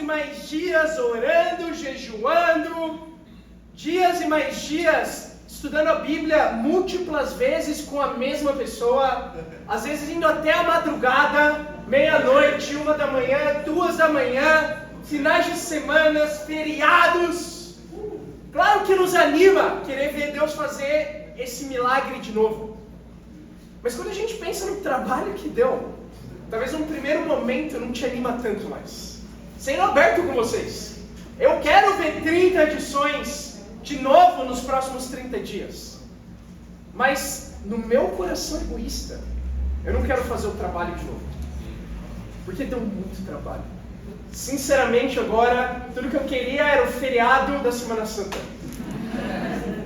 mais dias orando, jejuando, dias e mais dias estudando a Bíblia múltiplas vezes com a mesma pessoa, às vezes indo até a madrugada, meia-noite, 1 da manhã, 2 da manhã, finais de semanas, feriados. Claro que nos anima querer ver Deus fazer esse milagre de novo. Mas quando a gente pensa no trabalho que deu, talvez num primeiro momento não te anima tanto mais. Sendo aberto com vocês, eu quero ver 30 edições de novo nos próximos 30 dias. Mas no meu coração egoísta, eu não quero fazer o trabalho de novo. Porque deu muito trabalho. Sinceramente agora, tudo que eu queria era o feriado da Semana Santa.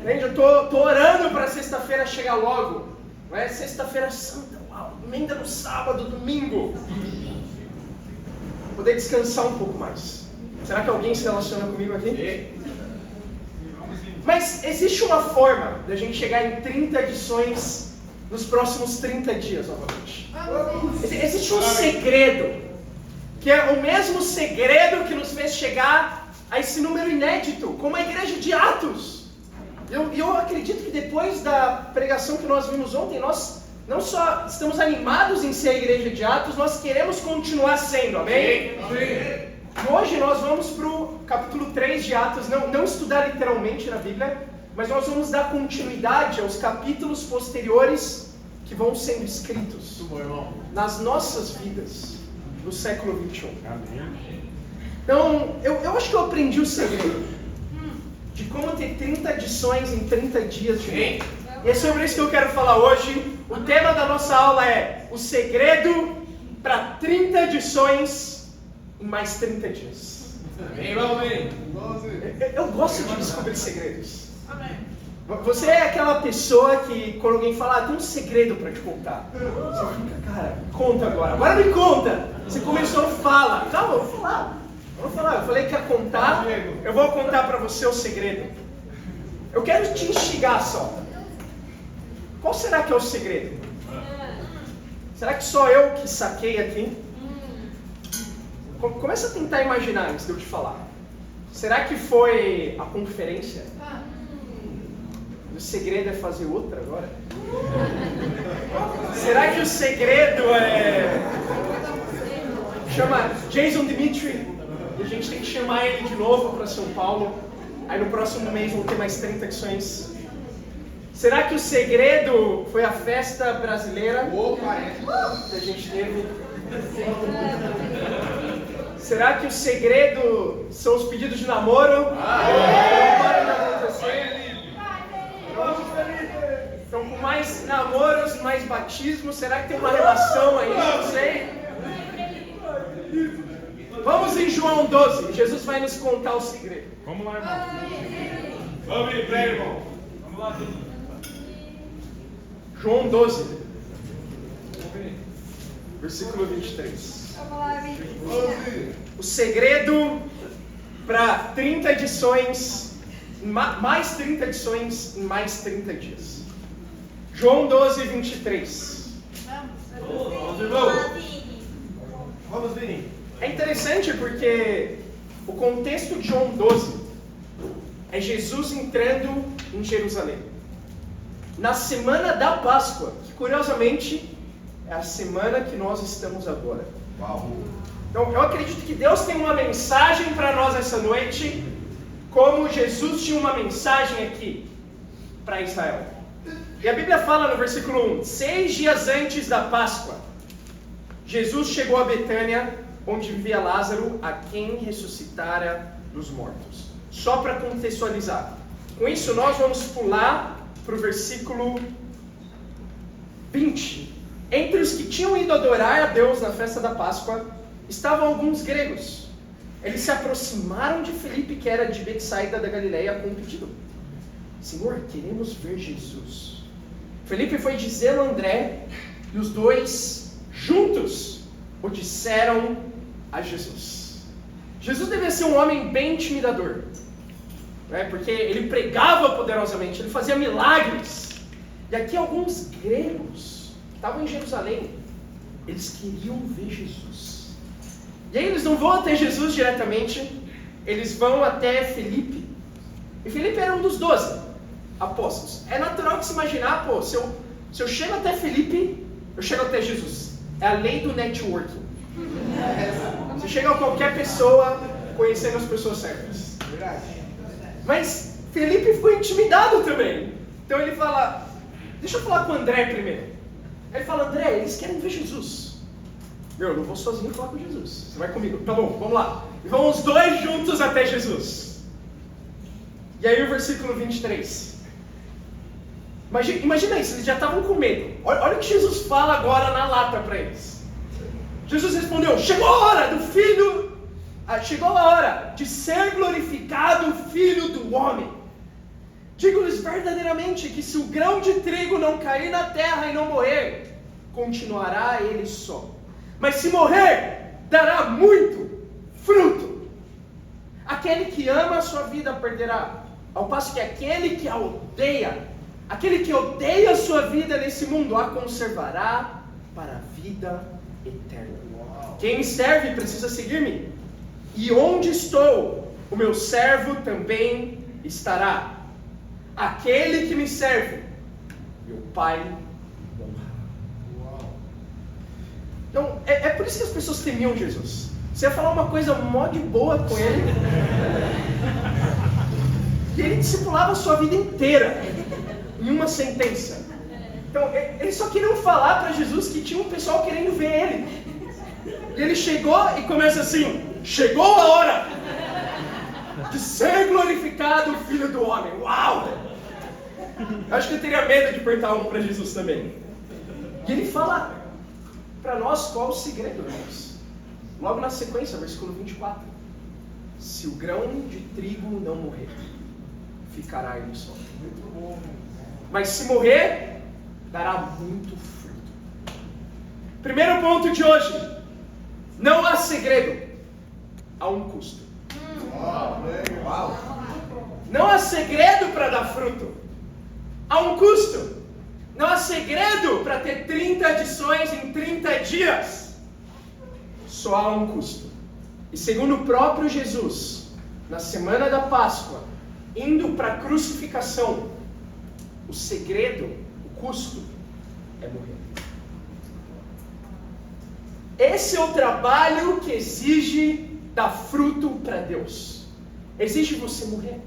Entende? Eu tô orando para sexta-feira chegar logo. Não é sexta-feira santa, uau, emenda no sábado, domingo. Poder descansar um pouco mais. Será que alguém se relaciona comigo aqui? Mas existe uma forma de a gente chegar em 30 edições nos próximos 30 dias novamente. Existe um segredo, que é o mesmo segredo que nos fez chegar a esse número inédito, como a igreja de Atos. Eu acredito que depois da pregação que nós vimos ontem, nós não só estamos animados em ser a igreja de Atos, nós queremos continuar sendo, amém? Amém. E hoje nós vamos para o capítulo 3 de Atos, não estudar literalmente na Bíblia, mas nós vamos dar continuidade aos capítulos posteriores que vão sendo escritos nas nossas vidas no século 21. Amém. Então, eu acho que eu aprendi o segredo de como ter 30 edições em 30 dias de novo. E é sobre isso que eu quero falar hoje. O tema da nossa aula é o segredo para 30 edições em mais 30 dias. Amém. Eu gosto de descobrir segredos. Você é aquela pessoa que quando alguém fala, tem um segredo para te contar. Você fica, cara, conta agora. Agora me conta. Você começou a falar. Calma, eu vou falar. Eu falei que ia contar. Eu vou contar para você o segredo. Eu quero te instigar só. Qual será que é o segredo? Será que só eu que saquei aqui? Começa a tentar imaginar antes de eu te falar. Será que foi a conferência? O segredo é fazer outra agora? Será que o segredo é... Chama Jason Dimitri e a gente tem que chamar ele de novo para São Paulo. Aí no próximo mês vão ter mais 30 edições. Será que o segredo foi a festa brasileira que a gente teve? Será que o segredo são os pedidos de namoro? Então, com mais namoros, mais batismos, será que tem uma relação aí? Não sei. Vamos em João 12. Jesus vai nos contar o segredo. Vamos lá, irmão. Vamos em pé, irmão. Vamos lá. João 12. Versículo 23. O segredo para 30 edições, mais 30 edições em mais 30 dias. João 12, 23. Vamos vir. É interessante porque o contexto de João 12 é Jesus entrando em Jerusalém. Na semana da Páscoa, que curiosamente é a semana que nós estamos agora. Então, eu acredito que Deus tem uma mensagem para nós essa noite, como Jesus tinha uma mensagem aqui para Israel. E a Bíblia fala no versículo 1, 6 dias antes da Páscoa, Jesus chegou a Betânia, onde vivia Lázaro, a quem ressuscitara dos mortos. Só para contextualizar. Com isso, nós vamos pular para o versículo 20. Entre os que tinham ido adorar a Deus na festa da Páscoa, estavam alguns gregos. Eles se aproximaram de Felipe, que era de Betsaida da Galileia, com um pedido. Senhor, queremos ver Jesus. Felipe foi dizê-lo a André, e os dois, juntos, o disseram a Jesus. Jesus devia ser um homem bem intimidador, né? Porque ele pregava poderosamente, ele fazia milagres. E aqui alguns gregos estavam em Jerusalém, eles queriam ver Jesus. E aí eles não vão até Jesus diretamente, eles vão até Felipe. E Felipe era um dos 12 apóstolos. É natural que se imaginar, pô, se eu chego até Felipe, eu chego até Jesus. É a lei do networking. Você chega a qualquer pessoa conhecendo as pessoas certas. Mas Felipe ficou intimidado também. Então ele fala, deixa eu falar com o André primeiro. Ele fala, André, eles querem ver Jesus. Eu não vou sozinho falar com Jesus. Você vai comigo. Tá bom, vamos lá. E vão os dois juntos até Jesus. E aí o versículo 23. Imagina isso, eles já estavam com medo. Olha o que Jesus fala agora na lata para eles. Jesus respondeu, chegou a hora do filho... chegou a hora de ser glorificado o Filho do Homem. Digo-lhes verdadeiramente que se o grão de trigo não cair na terra e não morrer, continuará ele só. Mas se morrer, dará muito fruto. Aquele que ama a sua vida perderá, ao passo que aquele que a odeia a sua vida nesse mundo, a conservará para a vida eterna. Quem me serve precisa seguir-me. E onde estou, o meu servo também estará. Aquele que me serve, meu Pai honra. Então, é por isso que as pessoas temiam Jesus. Você ia falar uma coisa mó de boa com ele. E ele discipulava a sua vida inteira em uma sentença. Então, eles só queriam falar para Jesus que tinha um pessoal querendo ver ele. E ele chegou e começa assim, chegou a hora de ser glorificado o Filho do Homem. Uau! Acho que eu teria medo de perguntar um para Jesus também. E ele fala para nós qual o segredo, irmãos. Logo na sequência, versículo 24. Se o grão de trigo não morrer, ficará ele só. Mas se morrer, dará muito fruto. Primeiro ponto de hoje. Não há segredo. Há um custo. Não há segredo para dar fruto. Há um custo. Não há segredo para ter 30 adições em 30 dias. Só há um custo. E segundo o próprio Jesus, na semana da Páscoa, indo para a crucificação, o segredo, o custo, é morrer. Esse é o trabalho que exige dar fruto para Deus. Exige você morrer.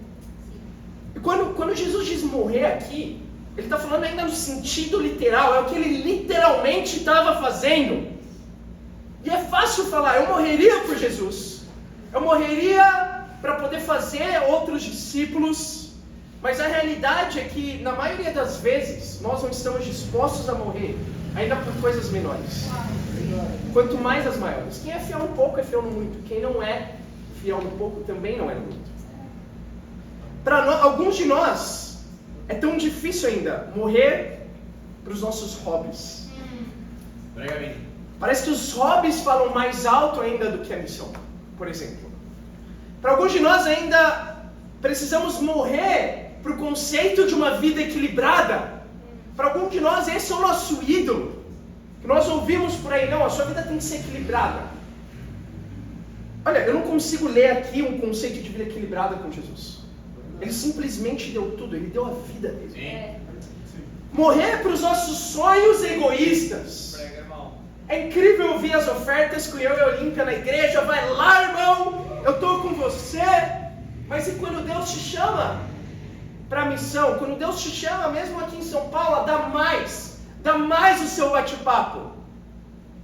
E quando Jesus diz morrer aqui, ele está falando ainda no sentido literal, é o que ele literalmente estava fazendo. E é fácil falar, eu morreria por Jesus, eu morreria para poder fazer outros discípulos, mas a realidade é que, na maioria das vezes, nós não estamos dispostos a morrer, ainda por coisas menores. Quanto mais as maiores. Quem é fiel no pouco é fiel no muito. Quem não é fiel no pouco também não é no muito. Para alguns de nós, é tão difícil ainda morrer para os nossos hobbies. Parece que os hobbies falam mais alto ainda do que a missão, por exemplo. Para alguns de nós ainda precisamos morrer para o conceito de uma vida equilibrada. Para alguns de nós esse é o nosso ídolo. Que nós ouvimos por aí, não, a sua vida tem que ser equilibrada. Olha, eu não consigo ler aqui um conceito de vida equilibrada com Jesus. Ele simplesmente deu tudo, ele deu a vida dele. Morrer para os nossos sonhos egoístas. É incrível ouvir as ofertas com eu e a Olímpia na igreja, vai lá, irmão, eu estou com você. Mas e quando Deus te chama para a missão, quando Deus te chama, mesmo aqui em São Paulo, a dar mais o seu bate-papo?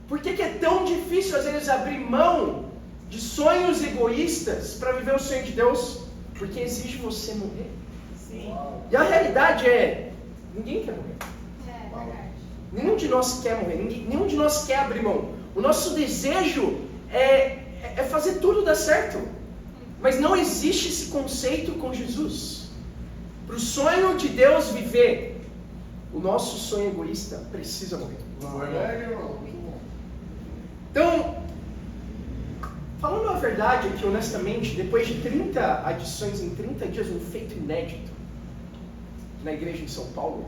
Por que é tão difícil às vezes abrir mão de sonhos egoístas para viver o sonho de Deus? Porque exige você morrer. Sim. E a realidade é, ninguém quer morrer. Nenhum de nós quer morrer, nenhum de nós quer abrir mão. O nosso desejo é fazer tudo dar certo. Mas não existe esse conceito com Jesus. Para o sonho de Deus viver, o nosso sonho egoísta precisa morrer. Então, falando a verdade aqui honestamente, depois de 30 adições em 30 dias, um feito inédito na igreja de São Paulo,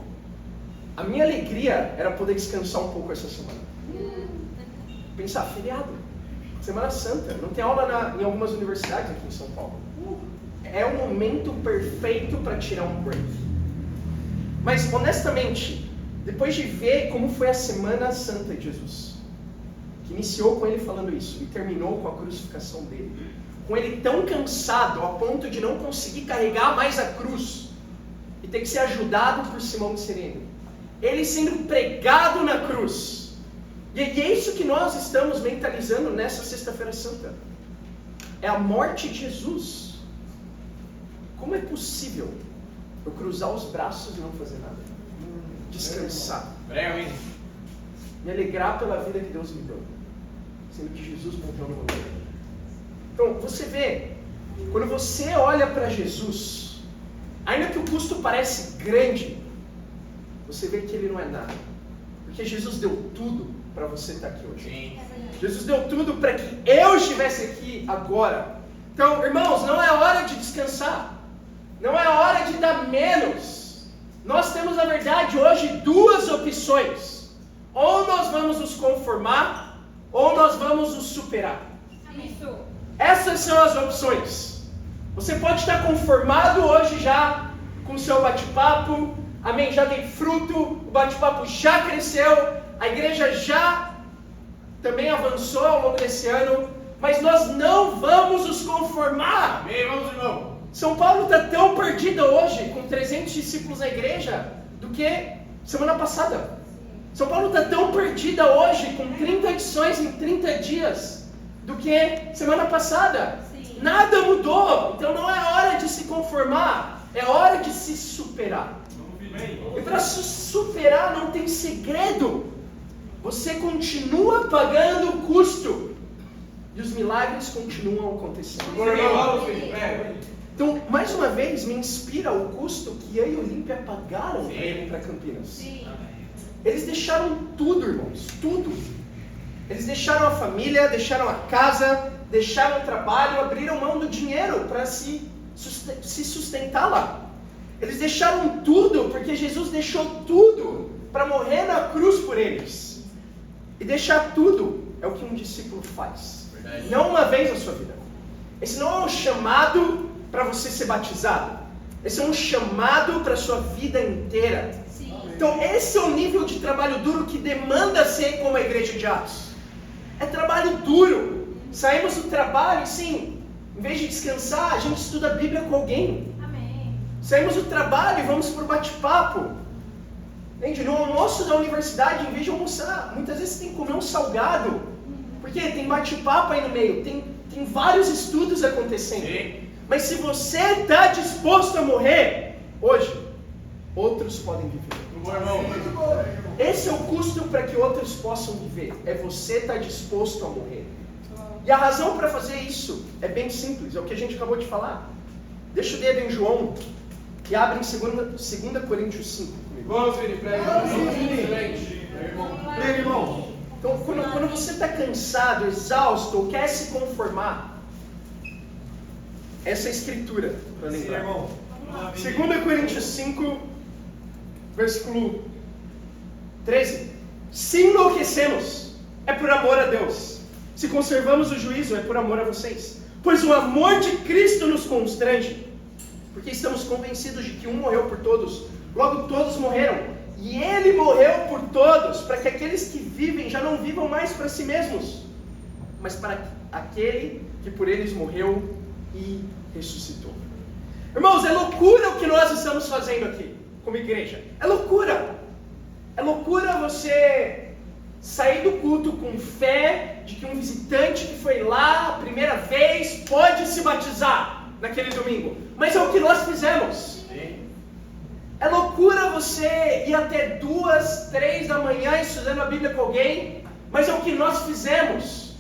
a minha alegria era poder descansar um pouco essa semana. Pensar, feriado. Semana Santa. Não tem aula em algumas universidades aqui em São Paulo. É o momento perfeito para tirar um break. Mas, honestamente, depois de ver como foi a Semana Santa de Jesus, que iniciou com ele falando isso e terminou com a crucificação dele, com ele tão cansado a ponto de não conseguir carregar mais a cruz e ter que ser ajudado por Simão de Cirene, ele sendo pregado na cruz. E é isso que nós estamos mentalizando nessa Sexta-feira Santa. É a morte de Jesus. Como é possível eu cruzar os braços e não fazer nada? Descansar. Me alegrar pela vida que Deus me deu, sendo que Jesus morreu no meu lugar. Então, você vê, quando você olha para Jesus, ainda que o custo parece grande, você vê que ele não é nada. Porque Jesus deu tudo para você estar aqui hoje. Sim. Jesus deu tudo para que eu estivesse aqui agora. Então, irmãos, não é hora de descansar. Não é hora de dar menos. Nós temos, na verdade, hoje duas opções. Ou nós vamos nos conformar, ou nós vamos nos superar. Isso. Essas são as opções. Você pode estar conformado hoje já com o seu bate-papo. Amém? Já tem fruto, o bate-papo já cresceu, a igreja já também avançou ao longo desse ano, mas nós não vamos nos conformar. Amém, vamos, irmão. São Paulo está tão perdido hoje, com 300 discípulos na igreja, do que semana passada. São Paulo está tão perdida hoje, com 30 edições em 30 dias, do que semana passada. Sim. Nada mudou, então não é hora de se conformar, é hora de se superar. E para se superar não tem segredo. Você continua pagando o custo e os milagres continuam acontecendo. Então, mais uma vez, me inspira o custo que eu e Olímpia pagaram para ir para Campinas. Sim. Eles deixaram tudo, irmãos, tudo. Eles deixaram a família, deixaram a casa, deixaram o trabalho, abriram mão do dinheiro para se sustentar lá. Eles deixaram tudo, porque Jesus deixou tudo para morrer na cruz por eles. E deixar tudo é o que um discípulo faz. Verdade. Não uma vez na sua vida. Esse não é um chamado para você ser batizado. Esse é um chamado para a sua vida inteira. Sim. Então esse é o nível de trabalho duro que demanda ser como a igreja de Atos. É trabalho duro. Saímos do trabalho e sim, em vez de descansar, a gente estuda a Bíblia com alguém. Saímos do trabalho e vamos para o bate-papo. Entende? No almoço da universidade, em vez de almoçar, muitas vezes tem que comer um salgado. Porque tem bate-papo aí no meio, tem vários estudos acontecendo. Sim. Mas se você está disposto a morrer, hoje, outros podem viver. Esse é o custo para que outros possam viver. É você estar disposto a morrer. E a razão para fazer isso é bem simples, é o que a gente acabou de falar. Deixa o dedo em João e abre em 2 Coríntios 5 comigo. Vamos, Vini, prega. Excelente. Prega, irmão. Então, quando você está cansado, exausto ou quer se conformar, essa é a escritura para lembrar. Irmão. 2 Coríntios 5, versículo 13. Se enlouquecemos, é por amor a Deus. Se conservamos o juízo, é por amor a vocês. Pois o amor de Cristo nos constrange, porque estamos convencidos de que um morreu por todos, logo todos morreram, e ele morreu por todos, para que aqueles que vivem já não vivam mais para si mesmos, mas para aquele que por eles morreu e ressuscitou. Irmãos, é loucura o que nós estamos fazendo aqui, como igreja. É loucura. É loucura você sair do culto com fé de que um visitante que foi lá a primeira vez pode se batizar naquele domingo. Mas é o que nós fizemos. Sim. É loucura você ir até 2, 3 da manhã estudando a Bíblia com alguém, mas é o que nós fizemos.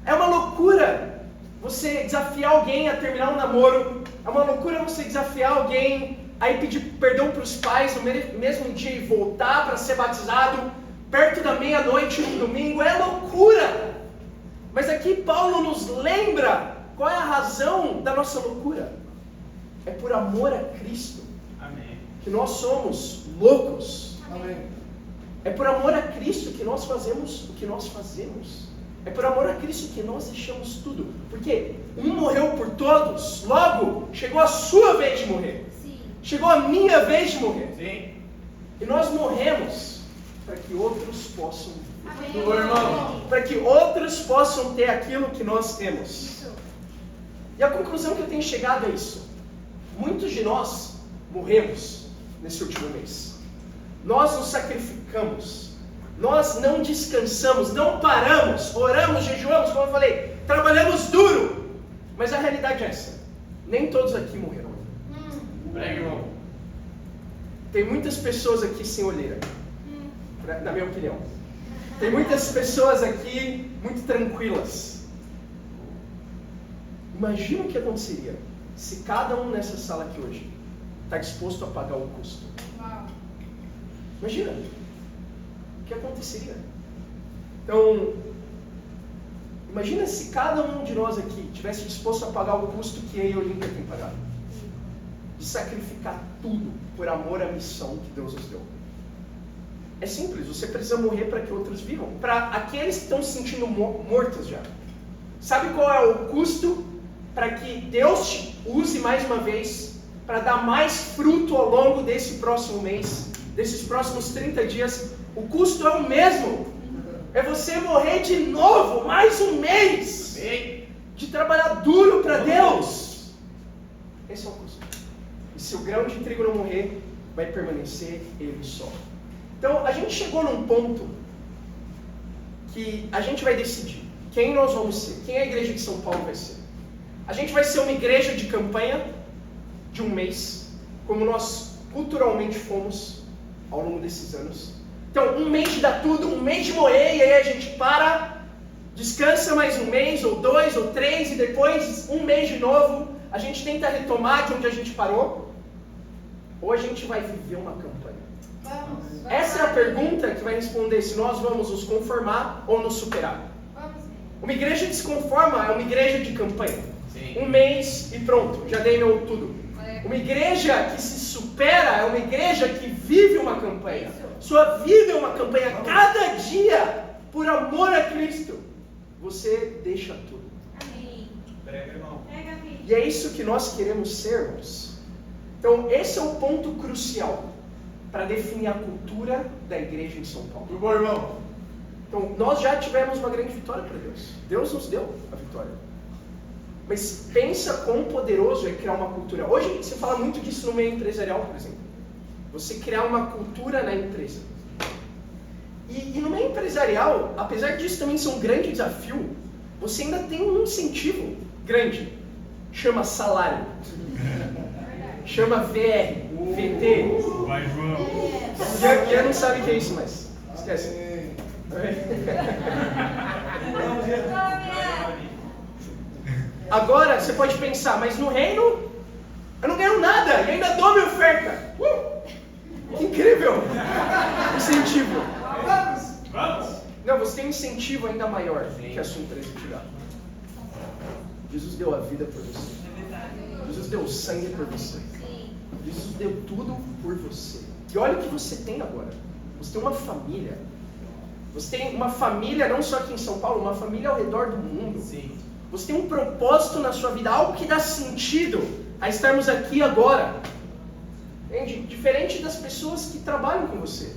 É uma loucura você desafiar alguém a terminar um namoro. É uma loucura você desafiar alguém a ir pedir perdão para os pais no mesmo dia e voltar para ser batizado perto da meia-noite no domingo. É loucura. Mas aqui Paulo nos lembra qual é a razão da nossa loucura. É por amor a Cristo. Amém. Que nós somos loucos. Amém. É por amor a Cristo que nós fazemos o que nós fazemos. É por amor a Cristo que nós deixamos tudo. Porque um morreu por todos, logo chegou a sua vez de morrer. Sim. Chegou a minha vez de morrer. Sim. E nós morremos para que outros possam viver. Amém. Irmão. Para que outros possam ter aquilo que nós temos. Isso. E a conclusão que eu tenho chegado é isso. Muitos de nós morremos nesse último mês. Nós nos sacrificamos. Nós não descansamos, não paramos, oramos, jejuamos, como eu falei, trabalhamos duro. Mas a realidade é essa. Nem todos aqui morreram. Prega, irmão. Tem muitas pessoas aqui sem olheira, na minha opinião. Tem muitas pessoas aqui muito tranquilas. Imagina o que aconteceria se cada um nessa sala aqui hoje está disposto a pagar o custo. Uau. Imagina o que aconteceria. Então, imagina se cada um de nós aqui tivesse disposto a pagar o custo que eu e a Olímpia tem pagado. De sacrificar tudo por amor à missão que Deus nos deu. É simples, você precisa morrer para que outros vivam. Para aqueles que estão se sentindo mortos já. Sabe qual é o custo para que Deus te use mais uma vez para dar mais fruto ao longo desse próximo mês, desses próximos 30 dias? O custo é o mesmo. É você morrer de novo, mais um mês, de trabalhar duro para Deus. Esse é o custo. E se o grão de trigo não morrer, vai permanecer ele só. Então, a gente chegou num ponto que a gente vai decidir quem nós vamos ser, quem a igreja de São Paulo vai ser. A gente vai ser uma igreja de campanha de um mês, como nós culturalmente fomos ao longo desses anos. Então, um mês de dar tudo, um mês de morrer, e aí a gente para, descansa mais um mês, ou 2, ou 3, e depois um mês de novo, a gente tenta retomar de onde a gente parou, ou a gente vai viver uma campanha? Vamos. Essa é a pergunta que vai responder se nós vamos nos conformar ou nos superar. Vamos. Uma igreja que se conforma é uma igreja de campanha. Sim. Um mês e pronto, já dei meu tudo. Uma igreja que se supera é uma igreja que vive uma campanha. Sua vida é uma campanha. Cada dia, por amor a Cristo, você deixa tudo. Amém. Prega, irmão. Pega, filho. E é isso que nós queremos ser, irmãos. Então, esse é o ponto crucial para definir a cultura da igreja em São Paulo. Tudo bom, irmão? Então, nós já tivemos uma grande vitória para Deus. Deus nos deu a vitória. Mas pensa quão poderoso é criar uma cultura. Hoje se fala muito disso no meio empresarial, por exemplo. Você criar uma cultura na empresa. E no meio empresarial, apesar disso também ser um grande desafio, você ainda tem um incentivo grande. Chama salário. Chama VR, VT. Vai, João. Já não sabe o que é isso, mas esquece. Agora você pode pensar, mas no reino eu não ganho nada e ainda dou minha oferta. Que incrível! Incentivo. Vamos. Não, você tem um incentivo ainda maior que a sua empresa te dá. Jesus deu a vida por você. Jesus deu o sangue por você. Jesus deu tudo por você. E olha o que você tem agora. Você tem uma família. Você tem uma família não só aqui em São Paulo, uma família ao redor do mundo. Sim. Você tem um propósito na sua vida, algo que dá sentido a estarmos aqui agora. Entende? Diferente das pessoas que trabalham com você,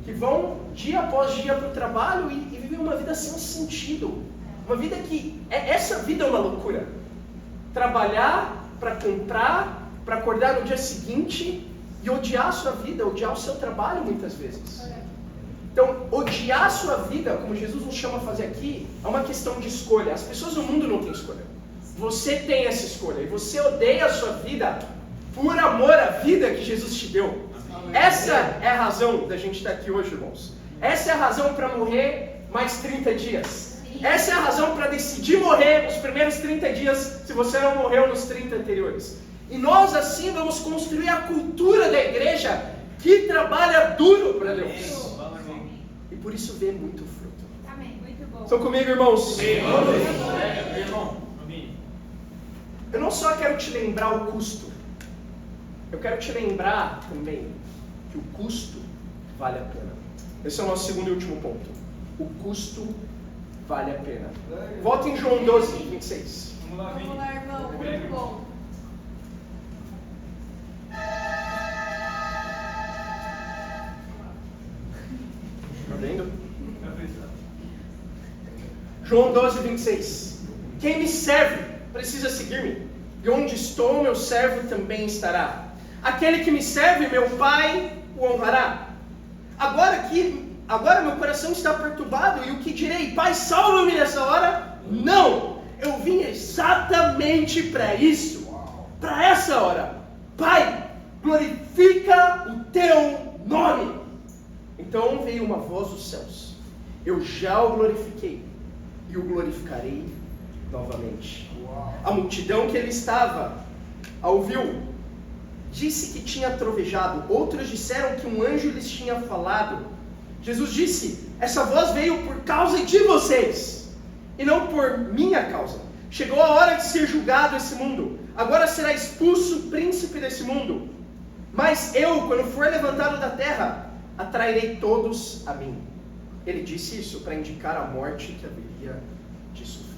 que vão dia após dia para o trabalho e vivem uma vida sem sentido. Uma vida que... Essa vida é uma loucura. Trabalhar para comprar, para acordar no dia seguinte e odiar a sua vida, odiar o seu trabalho muitas vezes. Então, odiar a sua vida, como Jesus nos chama a fazer aqui, é uma questão de escolha. As pessoas no mundo não têm escolha. Você tem essa escolha. E você odeia a sua vida por amor à vida que Jesus te deu. Essa é a razão da gente estar aqui hoje, irmãos. Essa é a razão para morrer mais 30 dias. Essa é a razão para decidir morrer os primeiros 30 dias, se você não morreu nos 30 anteriores. E nós assim vamos construir a cultura da igreja que trabalha duro para Deus. E por isso vê muito fruto. Amém. Muito bom. Estão comigo, irmãos? Sim. Irmão. Amém. Eu não só quero te lembrar o custo, eu quero te lembrar também que o custo vale a pena. Esse é o nosso segundo e último ponto. O custo vale a pena. Volta em João 12, 26. Vamos lá, Vini. Vamos lá, irmão. Muito bom. Tá vendo? João 12, 26. Quem me serve precisa seguir-me, e onde estou, meu servo também estará. Aquele que me serve, meu Pai o honrará. Agora meu coração está perturbado, e o que direi? Pai, salva-me nessa hora? Não! Eu vim exatamente para isso, para essa hora. Pai, glorifica o teu nome. Então veio uma voz dos céus. Eu já o glorifiquei, e o glorificarei novamente. A multidão que ele estava a ouviu. Disse que tinha trovejado. Outros disseram que um anjo lhes tinha falado. Jesus disse: essa voz veio por causa de vocês, e não por minha causa. Chegou a hora de ser julgado esse mundo. Agora será expulso o príncipe desse mundo. Mas eu, quando for levantado da terra, atrairei todos a mim. Ele disse isso para indicar a morte que haveria de sofrer.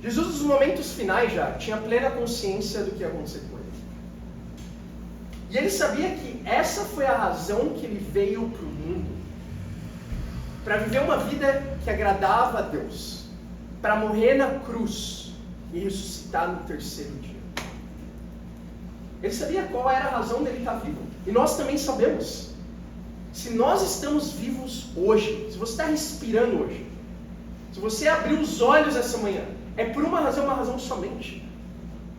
Jesus, nos momentos finais já, tinha plena consciência do que ia acontecer com ele. E ele sabia que essa foi a razão que ele veio para o mundo. Para viver uma vida que agradava a Deus. Para morrer na cruz e ressuscitar no terceiro dia. Ele sabia qual era a razão dele estar vivo. E nós também sabemos. Se nós estamos vivos hoje, se você está respirando hoje, se você abriu os olhos essa manhã, é por uma razão somente.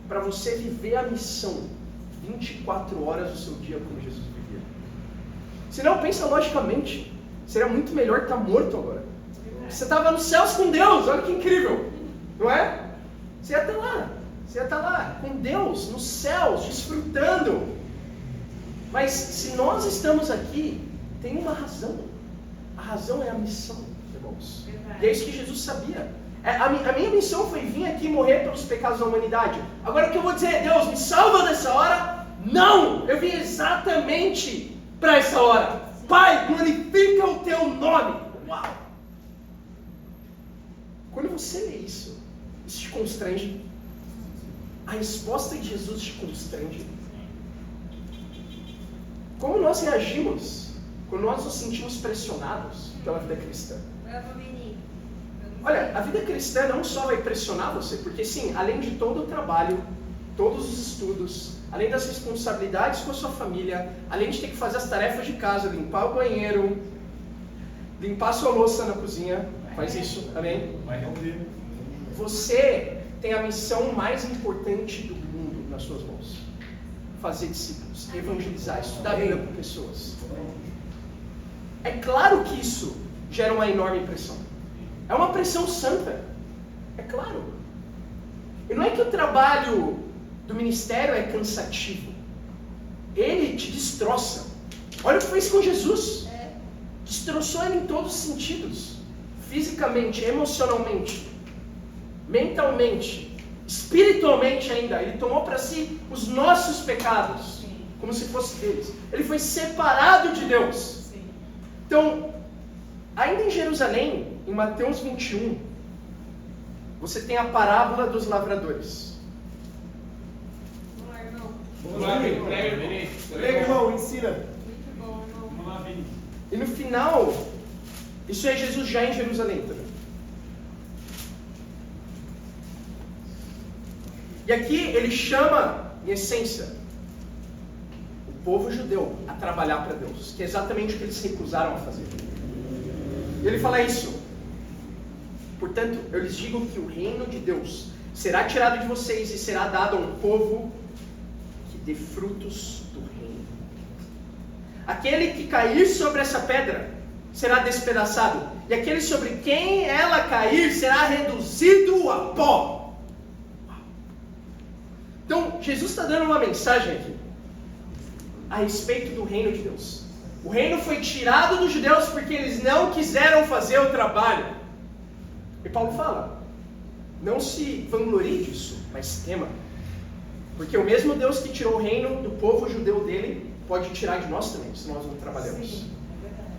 Para você viver a missão 24 horas do seu dia como Jesus vivia. Se não, pensa logicamente. Seria muito melhor estar morto agora. Você estava nos céus com Deus, olha que incrível. Não é? Você ia estar lá. Você ia estar lá com Deus, nos céus, desfrutando. Mas se nós estamos aqui, tem uma razão. A razão é a missão, irmãos. E é isso que Jesus sabia. A minha missão foi vir aqui morrer pelos pecados da humanidade. Agora o que eu vou dizer? Deus, me salva dessa hora? Não! Eu vim exatamente para essa hora. Pai, glorifica o teu nome. Uau! Quando você lê isso te constrange? A resposta de Jesus te constrange? Como nós reagimos quando nós nos sentimos pressionados pela vida cristã? Olha, a vida cristã não só vai pressionar você, porque sim, além de todo o trabalho, todos os estudos, além das responsabilidades com a sua família, além de ter que fazer as tarefas de casa, limpar o banheiro, limpar a sua louça na cozinha, faz isso, amém? Você tem a missão mais importante do mundo nas suas mãos. Fazer discípulos, evangelizar, estudar a Bíblia com pessoas. É claro que isso gera uma enorme pressão. É uma pressão santa. É claro. E não é que o trabalho do ministério é cansativo. Ele te destroça. Olha o que fez com Jesus. Destroçou ele em todos os sentidos. Fisicamente, emocionalmente, mentalmente, espiritualmente ainda. Ele tomou para si os nossos pecados, como se fosse deles. Ele foi separado de Deus. Então, ainda em Jerusalém, em Mateus 21, você tem a parábola dos lavradores. Vamos lá, irmão. Vamos lá, Vini. Prega, irmão, ensina. Muito bom, irmão. Vamos lá, Vini. E no final, isso é Jesus já em Jerusalém também. E aqui ele chama, em essência, o povo judeu a trabalhar para Deus, que é exatamente o que eles se recusaram a fazer. E ele fala isso. Portanto, eu lhes digo que o reino de Deus será tirado de vocês e será dado a um povo que dê frutos do reino. Aquele que cair sobre essa pedra será despedaçado, e aquele sobre quem ela cair será reduzido a pó. Então, Jesus está dando uma mensagem aqui a respeito do reino de Deus. O reino foi tirado dos judeus porque eles não quiseram fazer o trabalho. E Paulo fala, não se vanglorie disso, mas tema. Porque o mesmo Deus que tirou o reino do povo judeu dele, pode tirar de nós também, se nós não trabalhamos.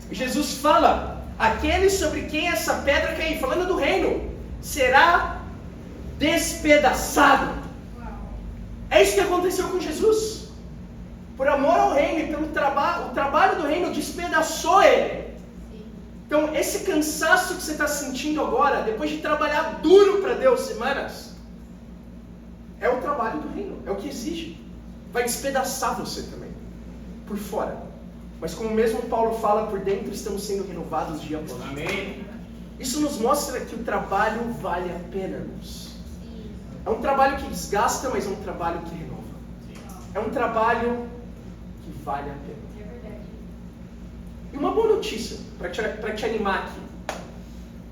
E Jesus fala, aquele sobre quem essa pedra cair, falando do reino, será despedaçado. É isso que aconteceu com Jesus. Por amor ao reino e pelo o trabalho do reino despedaçou ele. Então, esse cansaço que você está sentindo agora, depois de trabalhar duro para Deus semanas, é o trabalho do reino, é o que exige. Vai despedaçar você também, por fora. Mas como mesmo Paulo fala, por dentro estamos sendo renovados dia após dia. Amém. Isso nos mostra que o trabalho vale a pena, irmãos. É um trabalho que desgasta, mas é um trabalho que renova. É um trabalho que vale a pena. E uma boa notícia, para te animar aqui.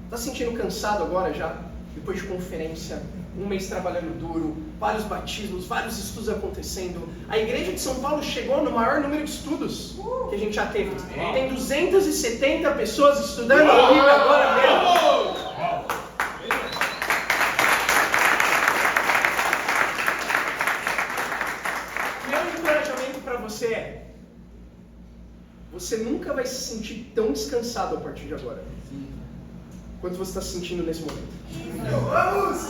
Está se sentindo cansado agora já? Depois de conferência, um mês trabalhando duro, vários batismos, vários estudos acontecendo. A igreja de São Paulo chegou no maior número de estudos que a gente já teve. Tem 270 pessoas estudando a Bíblia agora mesmo. Meu encorajamento para você é: você nunca vai se sentir tão descansado a partir de agora quanto você está se sentindo nesse momento. Vamos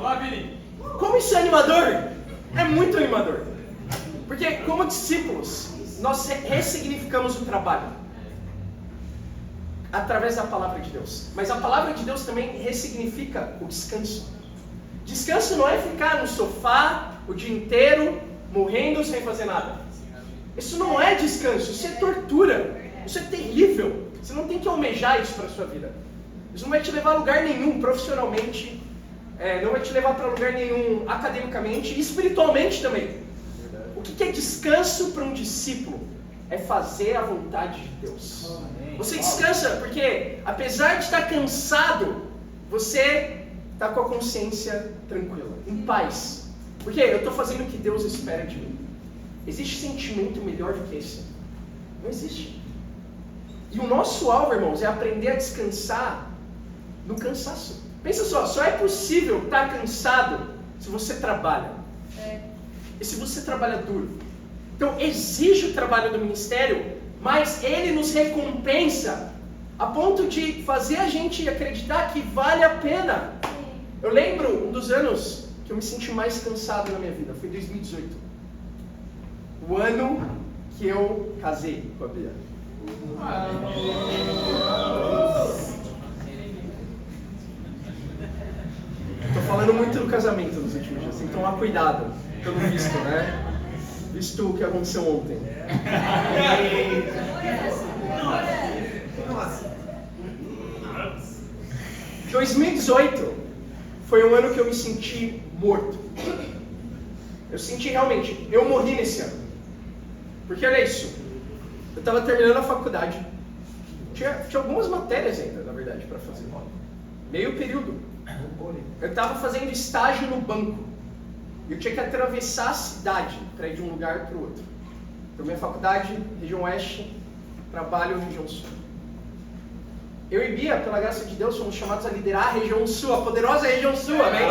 lá, Vini. Como isso é animador? É muito animador. Porque como discípulos, nós ressignificamos o trabalho através da palavra de Deus. Mas a palavra de Deus também ressignifica o descanso. Descanso não é ficar no sofá o dia inteiro, morrendo sem fazer nada. Isso não é descanso, isso é tortura. Isso é terrível. Você não tem que almejar isso para a sua vida. Isso não vai te levar a lugar nenhum profissionalmente, não vai te levar para lugar nenhum academicamente e espiritualmente também. O que é descanso para um discípulo? É fazer a vontade de Deus. Você descansa porque, apesar de estar cansado, você está com a consciência tranquila, em paz. Porque eu estou fazendo o que Deus espera de mim. Existe sentimento melhor do que esse? Não existe. E o nosso alvo, irmãos, é aprender a descansar no cansaço. Pensa só é possível estar cansado se você trabalha. E se você trabalha duro. Então, exige o trabalho do ministério, mas ele nos recompensa a ponto de fazer a gente acreditar que vale a pena. Eu lembro um dos anos que eu me senti mais cansado na minha vida, foi 2018. O ano que eu casei com a Bia. Estou falando muito do casamento nos últimos dias, tem que tomar cuidado, pelo visto, né? Visto o que aconteceu ontem. 2018 foi um ano que eu me senti morto. Eu senti realmente, eu morri nesse ano. Porque olha isso, eu estava terminando a faculdade, tinha algumas matérias ainda, na verdade, para fazer. Meio período. Eu estava fazendo estágio no banco. Eu tinha que atravessar a cidade para ir de um lugar para o outro. Então, minha faculdade, região oeste, trabalho, região sul. Eu e Bia, pela graça de Deus, fomos chamados a liderar a região sul, a poderosa região sul, amém?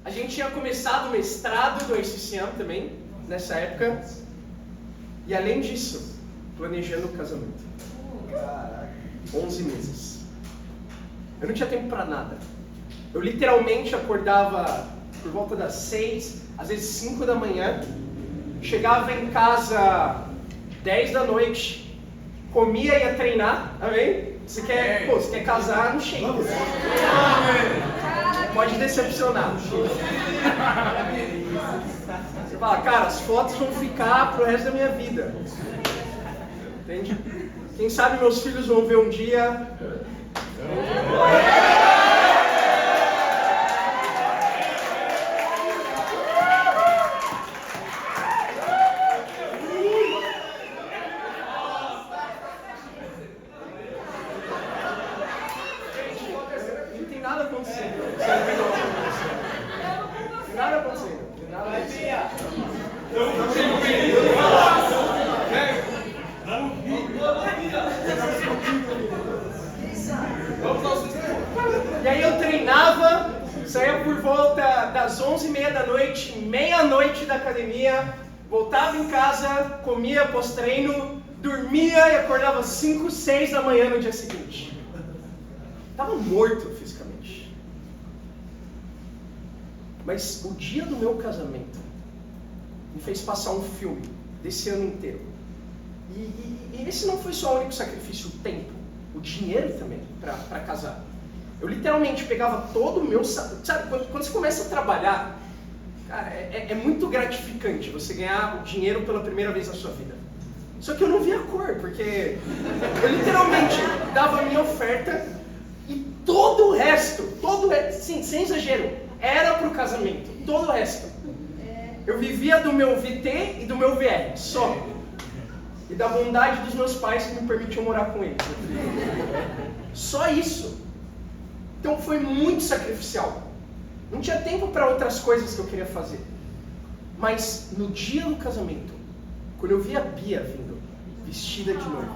A gente tinha começado o mestrado do ACCM também, nessa época. E além disso, planejando o casamento. 11 meses. Eu não tinha tempo para nada. Eu literalmente acordava por volta das 6, às vezes 5 da manhã. Chegava em casa 10 da noite. Comia e ia treinar, amém? Você quer casar, não chega. Pode decepcionar. Você fala, cara, as fotos vão ficar pro resto da minha vida. Entende? Quem sabe meus filhos vão ver um dia. Não tem nada acontecendo. Não tem nada acontecendo. E aí eu treinava, saía por volta das 11h30 da noite, meia-noite da academia, voltava voltava em casa, comia pós-treino, dormia e acordava 5, 6 da manhã no dia seguinte. Estava morto fisicamente. Mas o dia do meu casamento me fez passar um filme desse ano inteiro. E esse não foi só o único sacrifício, o tempo, o dinheiro também para casar. Eu literalmente pegava todo o meu... Sabe, quando você começa a trabalhar, cara, é muito gratificante você ganhar o dinheiro pela primeira vez na sua vida. Só que eu não via a cor, porque eu literalmente dava a minha oferta e todo o resto, sim, sem exagero, era pro casamento, todo o resto. Eu vivia do meu VT e do meu VR, só. E da bondade dos meus pais que me permitiam morar com eles. Só isso. Então foi muito sacrificial. Não tinha tempo para outras coisas que eu queria fazer. Mas no dia do casamento, quando eu vi a Bia vindo, vestida de noiva,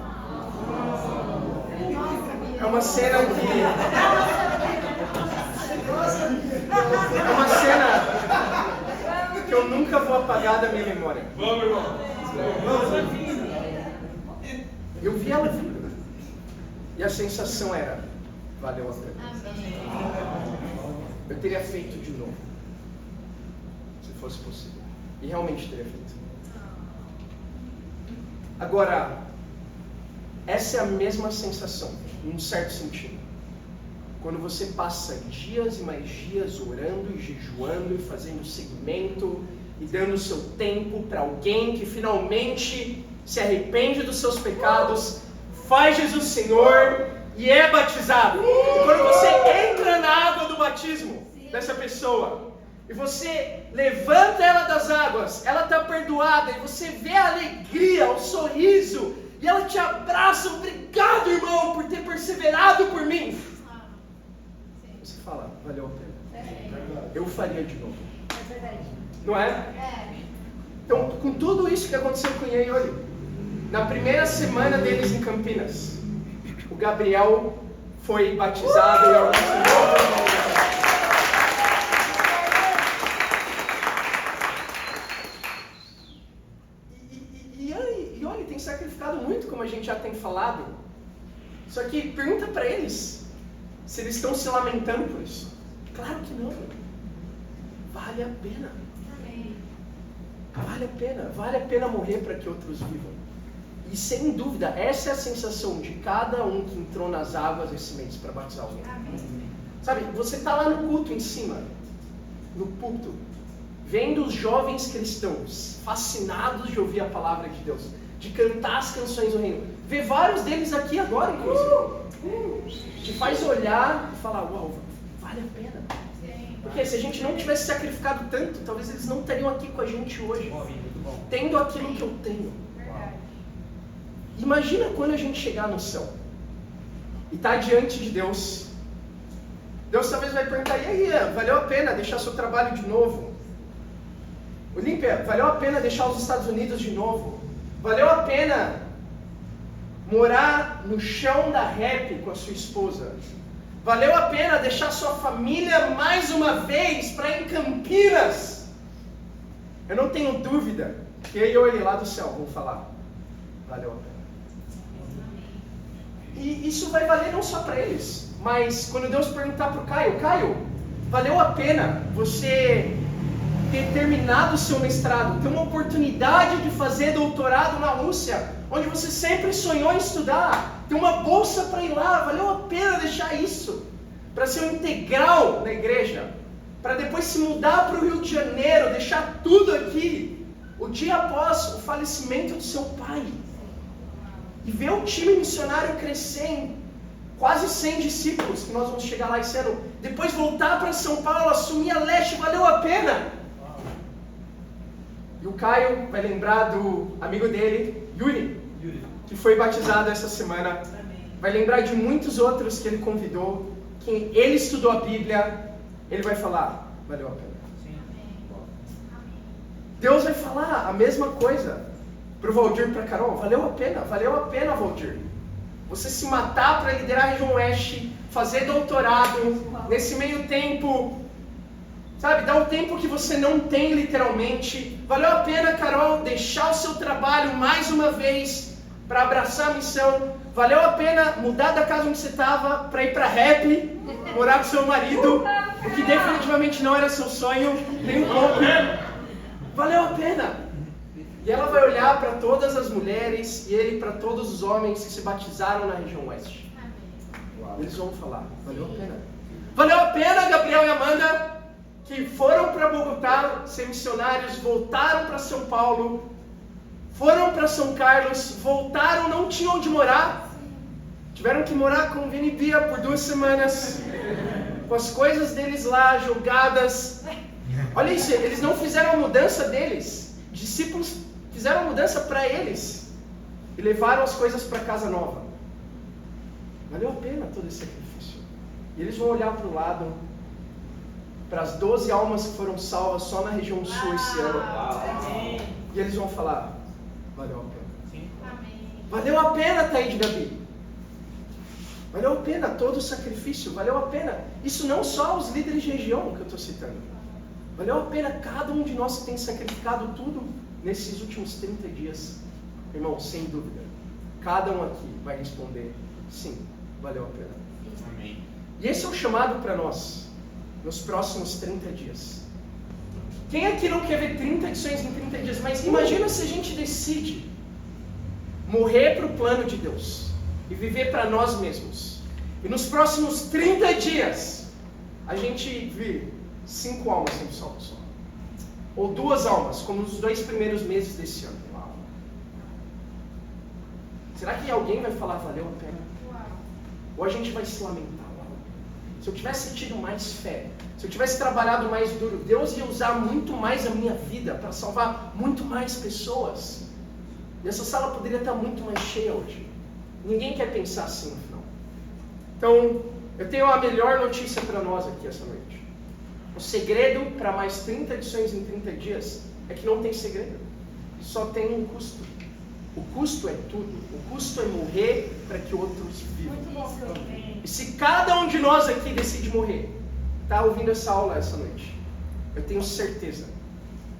é uma cena que... É uma cena que eu nunca vou apagar da minha memória. Vamos, irmão. Eu vi ela vindo. E a sensação era, valeu a pena. Eu teria feito de novo, se fosse possível. E realmente teria feito. Agora, essa é a mesma sensação, em um certo sentido. Quando você passa dias e mais dias orando e jejuando e fazendo segmento e dando o seu tempo para alguém que finalmente se arrepende dos seus pecados, faz Jesus Senhor e é batizado. E quando você entra na água do batismo dessa pessoa e você levanta ela das águas, ela está perdoada e você vê a alegria, o sorriso e ela te abraça, obrigado irmão por ter perseverado por mim. Você fala, valeu a pena. Eu faria de novo. Não é? Então, com tudo isso que aconteceu com o Ian e Oli, na primeira semana deles em Campinas, o Gabriel foi batizado e alcançou. E olha, tem sacrificado muito, como a gente já tem falado. Só que pergunta para eles se eles estão se lamentando por isso. Claro que não. Vale a pena. Vale a pena morrer para que outros vivam. E sem dúvida, essa é a sensação de cada um que entrou nas águas esse mês para batizar alguém. Sabe, você está lá no culto em cima, no púlpito, vendo os jovens cristãos fascinados de ouvir a palavra de Deus, de cantar as canções do reino. Vê vários deles aqui agora, inclusive. Te faz olhar e falar, uau, vale a pena. Porque se a gente não tivesse sacrificado tanto, talvez eles não estariam aqui com a gente hoje, tendo aquilo que eu tenho. Imagina quando a gente chegar no céu e estar diante de Deus. Deus talvez vai perguntar, e aí, valeu a pena deixar seu trabalho de novo? Olímpia, valeu a pena deixar os Estados Unidos de novo? Valeu a pena morar no chão da rap com a sua esposa? Valeu a pena deixar sua família mais uma vez para ir em Campinas? Eu não tenho dúvida que eu e ele lá do céu vão falar, valeu a pena. E isso vai valer não só para eles, mas quando Deus perguntar para o Caio, valeu a pena você ter terminado o seu mestrado, ter uma oportunidade de fazer doutorado na Rússia, onde você sempre sonhou em estudar, ter uma bolsa para ir lá, valeu a pena deixar isso, para ser um integral na igreja, para depois se mudar para o Rio de Janeiro, deixar tudo aqui, o dia após o falecimento do seu pai, e ver o time missionário crescer em quase 100 discípulos, que nós vamos chegar lá esse ano, depois voltar para São Paulo, assumir a Leste, valeu a pena. E o Caio vai lembrar do amigo dele, Yuri, que foi batizado essa semana. Vai lembrar de muitos outros que ele convidou, que ele estudou a Bíblia. Ele vai falar, valeu a pena. Deus vai falar a mesma coisa para o Valdir e para a Carol. Valeu a pena, Valdir. Você se matar para liderar a região oeste, fazer doutorado, nesse meio tempo, Sabe, dá um tempo que você não tem literalmente. Valeu a pena, Carol, deixar o seu trabalho mais uma vez para abraçar a missão. Valeu a pena mudar da casa onde você estava para ir para Rap, morar com seu marido, o que definitivamente não era seu sonho, nem um pouco. Valeu a pena. E ela vai olhar para todas as mulheres e ele para todos os homens que se batizaram na região oeste. Eles vão falar, valeu a pena. Valeu a pena, Gabriel e Amanda, que foram para Bogotá ser missionários, voltaram para São Paulo, foram para São Carlos, voltaram, não tinham onde morar, tiveram que morar com o Vini Bia por 2 semanas, com as coisas deles lá jogadas. Olha isso, eles não fizeram a mudança deles, discípulos fizeram a mudança para eles e levaram as coisas para casa nova. Valeu a pena todo esse sacrifício. E eles vão olhar para o lado, para as 12 almas que foram salvas só na região sul esse ano. E eles vão falar, valeu a pena. Valeu a pena, Taíde e Gabi. Valeu a pena todo o sacrifício, valeu a pena. Isso não só os líderes de região que eu estou citando. Valeu a pena cada um de nós que tem sacrificado tudo nesses últimos 30 dias. Irmão, sem dúvida, cada um aqui vai responder, sim, valeu a pena. Amém. E esse é o chamado para nós, nos próximos 30 dias. Quem aqui não quer ver 30 edições em 30 dias? Mas imagina se a gente decide morrer para o plano de Deus e viver para nós mesmos. E nos próximos 30 dias, a gente vir 5 almas sem salvo só. Ou 2 almas, como nos 2 primeiros meses desse ano. Será que alguém vai falar, valeu a pena? Ou a gente vai se lamentar? Se eu tivesse tido mais fé, se eu tivesse trabalhado mais duro, Deus ia usar muito mais a minha vida para salvar muito mais pessoas. E essa sala poderia estar muito mais cheia hoje. Ninguém quer pensar assim no final. Então, eu tenho a melhor notícia para nós aqui essa noite. O segredo para mais 30 edições em 30 dias é que não tem segredo. Só tem um custo. O custo é tudo. O custo é morrer para que outros vivam. E se cada um de nós aqui decide morrer, está ouvindo essa aula essa noite, eu tenho certeza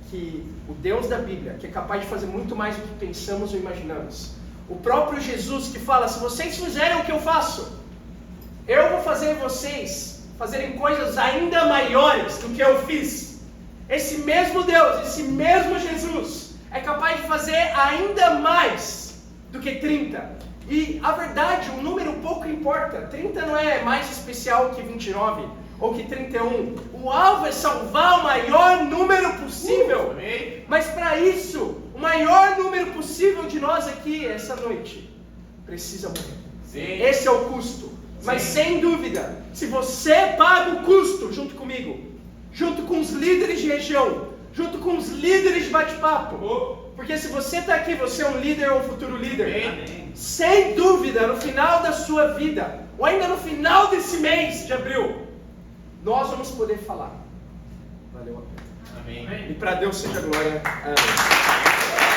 que o Deus da Bíblia, que é capaz de fazer muito mais do que pensamos ou imaginamos, o próprio Jesus que fala, se vocês fizerem o que eu faço, eu vou fazer vocês fazerem coisas ainda maiores do que eu fiz. Esse mesmo Deus, esse mesmo Jesus, é capaz de fazer ainda mais do que 30. E a verdade, o número pouco importa. 30 não é mais especial que 29 ou que 31. O alvo é salvar o maior número possível. Mas para isso, o maior número possível de nós aqui essa noite precisa morrer. Sim. Esse é o custo. Mas sem dúvida, se você paga o custo junto comigo, junto com os líderes de região, junto com os líderes de bate-papo, porque se você está aqui, você é um líder ou um futuro líder. Amém. Sem dúvida, no final da sua vida, ou ainda no final desse mês de abril, nós vamos poder falar, valeu a pena. Amém. E para Deus seja glória. Amém.